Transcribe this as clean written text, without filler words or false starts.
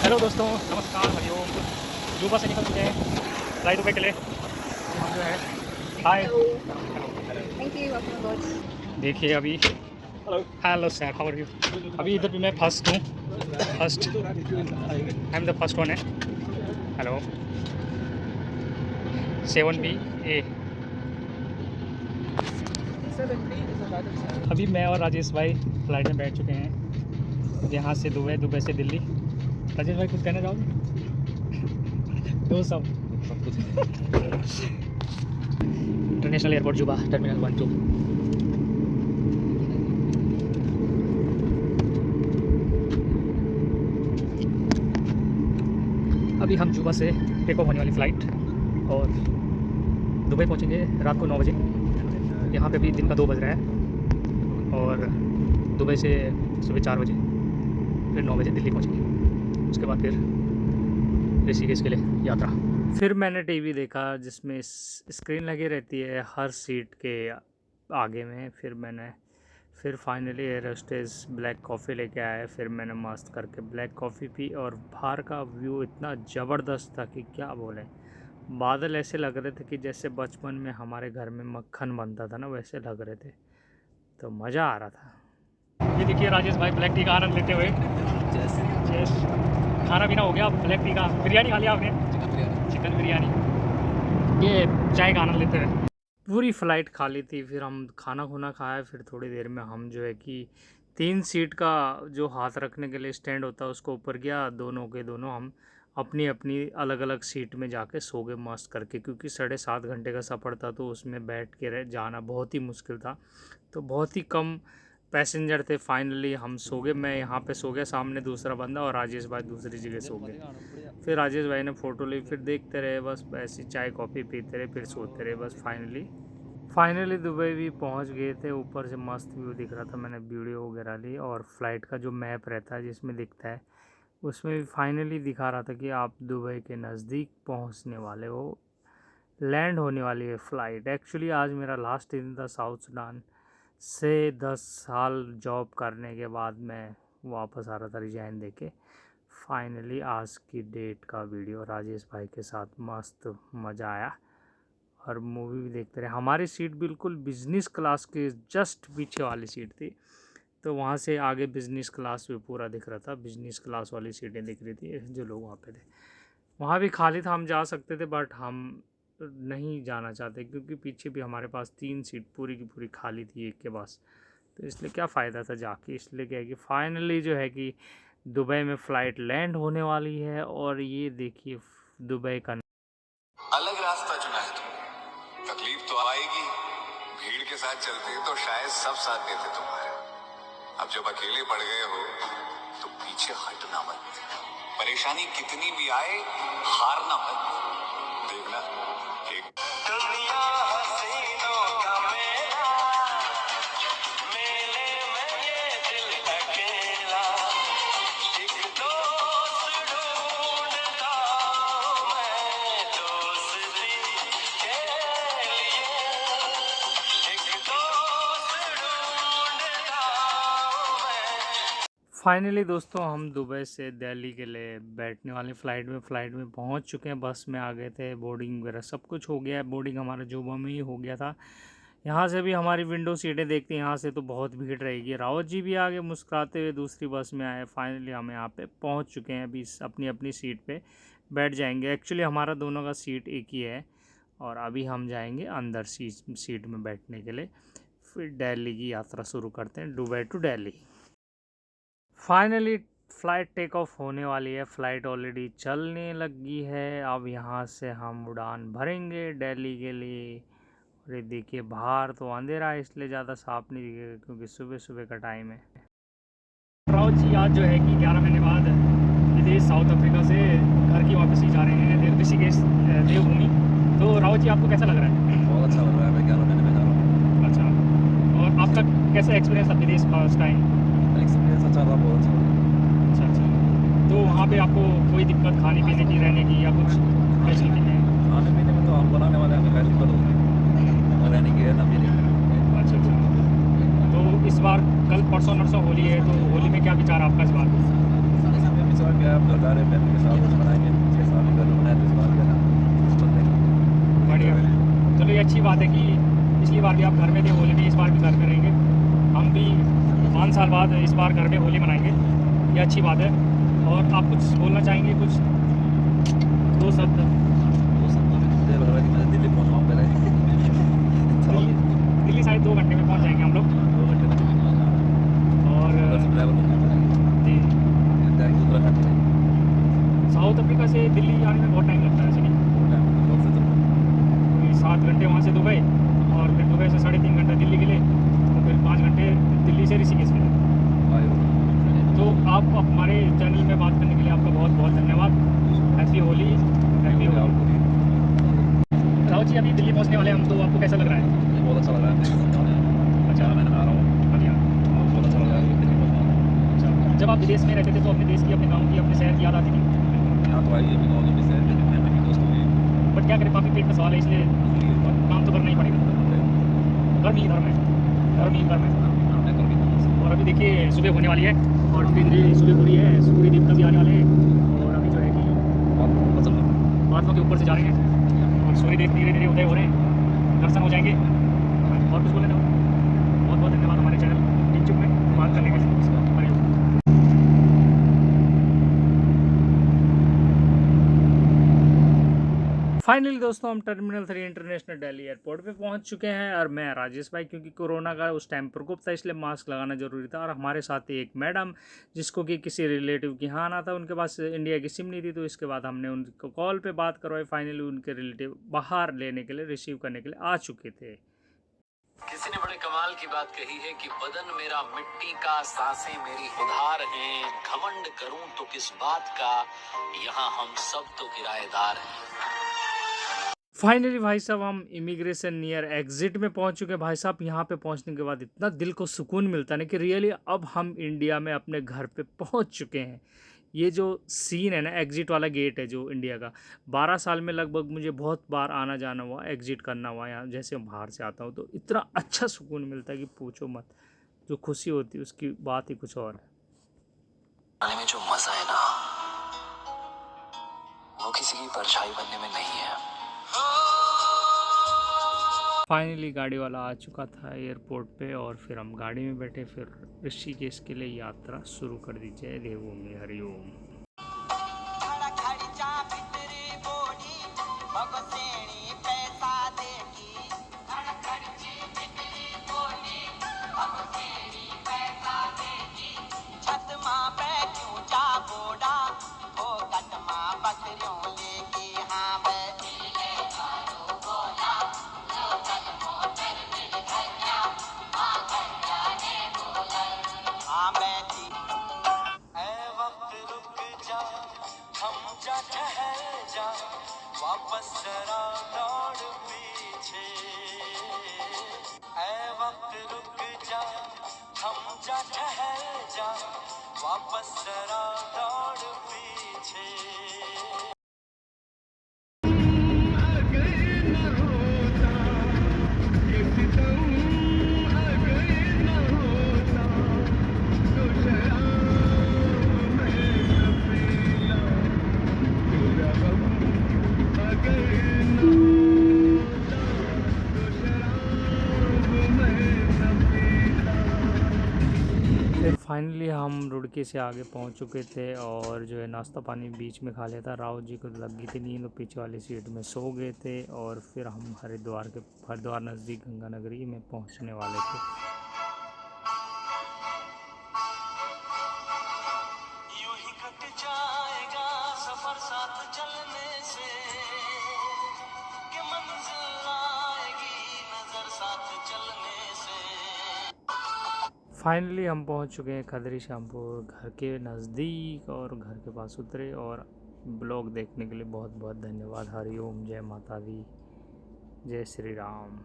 Hello दोस्तों, नमस्कार, हरिओम। जुबा से निकल चुके हैं फ्लाइट दुबई के लिए। हम जो है हाय Thank you. Welcome aboard. देखिए अभी hello sir, how are you. अभी इधर भी मैं फर्स्ट हूँ, first I am the first one है। Hello 7BA। अभी मैं और राजेश भाई फ्लाइट में बैठ चुके हैं, यहाँ से दुबई, दुबई से दिल्ली। राजेश भाई कुछ कहना चाहोगे? दो सब कुछ इंटरनेशनल एयरपोर्ट जुबा टर्मिनल 1 2। अभी हम जुबा से टेक ऑफ होने वाली फ़्लाइट और दुबई पहुंचेंगे रात को 9 बजे। यहाँ पे भी दिन का 2 बज रहा है और दुबई से सुबह 4 बजे, फिर 9 बजे दिल्ली पहुंचेंगे। उसके बाद फिर ऋषिकेश के लिए यात्रा। फिर मैंने टीवी देखा जिसमें स्क्रीन लगी रहती है हर सीट के आगे में। फिर finally air hostess black coffee लेके आए। फिर मैंने मस्त करके ब्लैक कॉफ़ी पी और बाहर का व्यू इतना ज़बरदस्त था कि क्या बोले। बादल ऐसे लग रहे थे कि जैसे बचपन में हमारे घर में मक्खन बनता था ना, वैसे लग रहे थे, तो मज़ा आ रहा था। ये देखिए राजेश भाई ब्लैक टी का आनंद लेते हुए। खाना पीना हो गया, ब्लैक टी का। बिरयानी खा लिया आपने? चिकन बिरयानी। ये चाय का आनंद लेते हुए पूरी फ़्लाइट खाली थी। फिर हम खाना खुना खाया। फिर थोड़ी देर में हम जो है कि 3 सीट का जो हाथ रखने के लिए स्टैंड होता है उसको ऊपर गया। दोनों के दोनों हम अपनी अपनी अलग अलग सीट में जाके सो गए मस्त करके, क्योंकि 7.5 घंटे का सफ़र था तो उसमें बैठ के जाना बहुत ही मुश्किल था। तो बहुत ही कम पैसेंजर थे। फाइनली हम सो गए। मैं यहाँ पे सो गया, सामने दूसरा बंदा, और राजेश भाई दूसरी जगह सो गए। फिर राजेश भाई ने फ़ोटो ली, फिर देखते रहे, बस ऐसी चाय कॉफ़ी पीते रहे, फिर सोते रहे बस। फाइनली दुबई भी पहुंच गए थे। ऊपर से मस्त व्यू दिख रहा था, मैंने वीडियो वगैरह ली। और फ्लाइट का जो मैप रहता है जिसमें दिखता है, उसमें भी फाइनली दिखा रहा था कि आप दुबई के नज़दीक पहुंचने वाले हो, लैंड होने वाली है फ़्लाइट। एक्चुअली आज मेरा लास्ट दिन था। साउथ सुडान से 10 साल जॉब करने के बाद मैं वापस आ रहा था रिजाइन देके। फाइनली आज की डेट का वीडियो राजेश भाई के साथ मस्त मज़ा आया और मूवी भी देखते रहे। हमारी सीट बिल्कुल बिज़नेस क्लास के जस्ट पीछे वाली सीट थी, तो वहाँ से आगे बिज़नेस क्लास भी पूरा दिख रहा था। बिज़नेस क्लास वाली सीटें दिख रही थी जो लोग वहाँ पे थे। वहाँ भी खाली था, हम जा सकते थे बट हम नहीं जाना चाहते, क्योंकि पीछे भी हमारे पास 3 सीट पूरी की पूरी खाली थी एक के पास, तो इसलिए क्या फ़ायदा था जाके। इसलिए क्या है कि फ़ाइनली जो है कि दुबई में फ़्लाइट लैंड होने वाली है। और ये देखिए दुबई का अलग रास्ता चुना है तुमने, तकलीफ तो आएगी। भीड़ के साथ चलते तो शायद सब साथ देते तुम्हारे। अब जब अकेले पड़ गए हो तो पीछे हटना मत। परेशानी कितनी भी आए हारना मत। देखना एक दुनिया हसीनों का मेला, मेले में ये दिल अकेला। एक दोस्त ढूंढता हूं मैं, दोस्ती के लिए। एक दोस्त ढूंढता हूं मैं। फाइनली दोस्तों हम दुबई से दिल्ली के लिए बैठने वाली फ़्लाइट में पहुंच चुके हैं। बस में आ गए थे, बोर्डिंग वगैरह सब कुछ हो गया है। बोर्डिंग हमारा जुबा में ही हो गया था। यहाँ से भी हमारी विंडो सीटें देखते हैं, यहाँ से तो बहुत भीड़ रहेगी। रावत जी भी आगे मुस्कुराते हुए दूसरी बस में आए। फाइनली हम यहाँ पे पहुँच चुके हैं। अभी अपनी अपनी सीट पे बैठ जाएंगे। एक्चुअली हमारा दोनों का सीट एक ही है और अभी हम जाएंगे अंदर सीट में बैठने के लिए। फिर दिल्ली की यात्रा शुरू करते हैं, Dubai to Delhi. Finally flight take off होने वाली है। फ़्लाइट ऑलरेडी चलने लगी है। अब यहाँ से हम उड़ान भरेंगे दिल्ली के लिए। और ये देखिए बाहर तो अंधेरा है, इसलिए ज़्यादा साफ नहीं दिखेगा क्योंकि सुबह सुबह का टाइम है। राउत जी आज जो है कि 11 महीने बाद विदेश साउथ अफ्रीका से घर की वापसी जा रहे हैं ऋषिकेश देवभूमि। तो राउत जी आपको कैसा लग रहा है? बहुत अच्छा लग रहा है। मैं 11 महीने में जा रहा हूँ। अच्छा, और आपका कैसा एक्सपीरियंस था विदेश फर्स्ट टाइम? एक्सपीरियंस अच्छा रहा, बहुत अच्छा लगा। अच्छा, तो वहाँ पे आपको कोई दिक्कत खाने पीने की, रहने की या कुछ फैसिलिटी है? खाने पीने में तो हम बनाने वाले हैं, खैर दिक्कत होगी, रहने की है ना पीने की। अच्छा अच्छा। तो इस बार कल परसों नरसों होली है, तो होली में क्या विचार आपका इस बार? इसमें विचार क्या है, आप घर जा रहे हैं, बात है कि पिछली बार भी आप घर में थे होली में, इस बार भी घर में रहेंगे। हम भी 5 साल बाद इस बार घर में होली मनाएंगे, ये अच्छी बात है। और आप कुछ बोलना चाहेंगे, कुछ 2 शब्द? मुझे लग रहा है कि मैं दिल्ली पहुँच पाऊँ पहले। दिल्ली शायद 2 घंटे में पहुंच जाएंगे हम लोग। 2 घंटे में पहुँच जाऊँगा। और उधर से ड्राइवर को जी, डायरेक्ट उत्तराखंड से। साउथ अफ्रीका से दिल्ली आने में बहुत टाइम लगता है, ऐसे नहीं? बहुत से तो 7 घंटे वहाँ से दुबई, और फिर दुबई से 3.5 घंटा दिल्ली के लिए, तो फिर 5 घंटे दिल्ली से ऋषिकेश के लिए। तो आप हमारे चैनल में बात करने के लिए आपका बहुत बहुत धन्यवाद। Happy Holi, happy Holi. राहुल जी, अभी दिल्ली पहुँचने वाले हैं हम, तो आपको कैसा लग रहा है? मुझे बहुत अच्छा लगा है। अच्छा, मैं आ रहा हूँ। हाँ जी, हाँ। बहुत अच्छा लगा है दिल्ली पहुँचना। अच्छा, जब आप विदेश में रहते थे तो अपने देश की, अपने गाँव की, अपने शहर की याद आती थी? यहाँ तो आई है, अभी गाँव में शहर में मेरी दोस्त हुई। बट क्या करें, काफ़ी पेट में सवाल है, इसलिए काम तो करना ही पड़ेगा। गर्म ही गर्म है, गर्म ही गर्म है। और अभी देखिए सुबह होने वाली है, और फिर सुबह हो रही है, सूर्य देवता भी आने वाले हैं। और अभी जो है कि बादलों के ऊपर से जा रहे हैं, और सूर्य देव धीरे धीरे उदय हो रहे हैं, दर्शन हो जाएंगे। और कुछ बोले ना? बहुत बहुत धन्यवाद हमारे चैनल यूट्यूब में बात करने के लिए। हरिओम। फाइनली दोस्तों, हम टर्मिनल 3 इंटरनेशनल दिल्ली एयरपोर्ट पे पहुंच चुके हैं, और मैं राजेश भाई, क्योंकि कोरोना का उस टाइम प्रकोप था इसलिए मास्क लगाना जरूरी था। और हमारे साथ ही एक मैडम, जिसको कि किसी रिलेटिव की यहाँ आना था, उनके पास इंडिया की सिम नहीं थी, तो इसके बाद हमने उनको कॉल पे बात करवाई। फाइनली उनके रिलेटिव बाहर लेने के लिए, रिसीव करने के लिए आ चुके थे। किसी ने बड़े कमाल की बात कही है कि बदन मेरा मिट्टी का, सांसें मेरी उधार हैं, घमंड करूं तो किस बात का, यहाँ हम सब तो किराएदार हैं। फाइनली भाई साहब, हम इमिग्रेशन नियर एग्जिट में पहुंच चुके हैं। भाई साहब, यहाँ पे पहुंचने के बाद इतना दिल को सुकून मिलता है ना कि रियली अब हम इंडिया में अपने घर पे पहुंच चुके हैं। ये जो सीन है ना, एग्जिट वाला गेट है जो इंडिया का, 12 साल में लगभग मुझे बहुत बार आना जाना हुआ, एग्जिट करना हुआ यहाँ। जैसे बाहर से आता हूँ तो इतना अच्छा सुकून मिलता है कि पूछो मत। जो खुशी होती है उसकी बात ही कुछ और है। आने में जो मजा है ना, वो किसी की परछाई बनने में नहीं है। फाइनली गाड़ी वाला आ चुका था एयरपोर्ट पे, और फिर हम गाड़ी में बैठे, फिर ऋषिकेश के लिए यात्रा शुरू कर दी। जय देवभूमि, हरिओम। वापस जरा दौड़ पीछे, ऐ वक्त रुक जा, थम जा, ठहर जा, वापस जरा दौड़ पीछे। फाइनली हम रुड़की से आगे पहुंच चुके थे, और जो है नाश्ता पानी बीच में खा लिया था। राहुल जी को लग गई थी नींद, तो पीछे वाली सीट में सो गए थे। और फिर हम हरिद्वार नज़दीक गंगा नगरी में पहुंचने वाले थे। यूं ही कट जाएगा सफर साथ चलने से, कि मंजिल आएगी नजर साथ चलने से। फाइनली हम पहुंच चुके हैं खदरी श्यामपुर, घर के नज़दीक, और घर के पास उतरे। और ब्लॉग देखने के लिए बहुत बहुत धन्यवाद। हरिओम, जय माता दी, जय श्री राम।